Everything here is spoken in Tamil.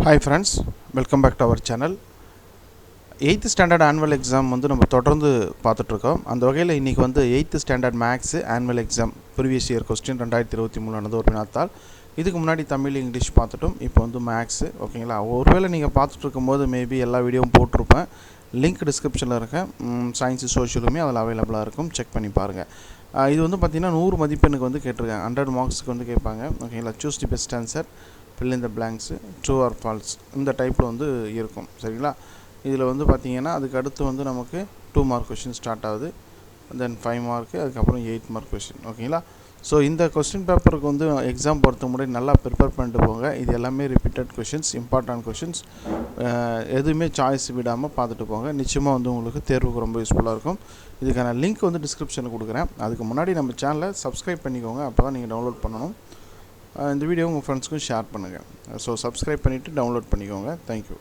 Hi friends, welcome back to our channel. 8th standard annual exam வந்து நம்ம தொடர்ந்து பார்த்துட்டு இருக்கோம். அந்த வகையில் இன்னைக்கு வந்து 8th standard maths annual exam previous year question 2023 ஆனது ஒரு வினாத்தாள். இதுக்கு முன்னாடி தமிழ் இங்கிலீஷ் பார்த்துட்டோம். இப்போ வந்து மேக்ஸ் ஓகேங்களா. ஒருவேளை நீங்கள் பார்த்துட்டு இருக்கும்போது மேபி எல்லா வீடியோவும் போட்டிருப்பேன். லிங்க் டிஸ்கிரிப்ஷனில் இருக்க சயின்ஸு சோஷியலுமே அதில் அவைலபிளாக இருக்கும், செக் பண்ணி பாருங்கள். இது வந்து பார்த்திங்கன்னா 100 மதிப்பெண்ணுக்கு வந்து கேட்டிருக்காங்க. 100 மார்க்ஸுக்கு வந்து கேட்பாங்க ஓகேங்களா. Choose the best answer, fill in the blanks, true or false இந்த டைப்பில் வந்து இருக்கும் சரிங்களா. இதில் வந்து பார்த்திங்கன்னா அதுக்கு அடுத்து வந்து நமக்கு 2 மார்க் கொஷின் ஸ்டார்ட் ஆகுது, தென் 5 மார்க்கு, அதுக்கப்புறம் 8 மார்க் கொஷின் ஓகேங்களா. ஸோ இந்த கொஸ்டின் பேப்பருக்கு வந்து எக்ஸாம் பொறுத்த முன்னாடி நல்லா ப்ரிப்பேர் பண்ணிட்டு போங்க. இது எல்லாமே ரிப்பீட்டட் கொஷின்ஸ், இம்பார்ட்டன்ட் கொஷின்ஸ், எதுவுமே சாய்ஸ் விடாமல் பார்த்துட்டு போங்க. நிச்சயமாக வந்து உங்களுக்கு தேர்வுக்கு ரொம்ப யூஸ்ஃபுல்லாக இருக்கும். இதுக்கான லிங்க் வந்து டிஸ்கிரிப்ஷனில் கொடுக்குறேன். அதுக்கு முன்னாடி நம்ம சேனலை சப்ஸ்கிரைப் பண்ணிக்கோங்க, அப்போ தான் நீங்கள் டவுன்லோட் பண்ணணும். இந்த வீடியோ உங்கள் ஃப்ரெண்ட்ஸ்க்கும் ஷேர் பண்ணுங்கள். ஸோ சப்ஸ்கிரைப் பண்ணிவிட்டு டவுன்லோட் பண்ணிக்கோங்க. தேங்க்யூ.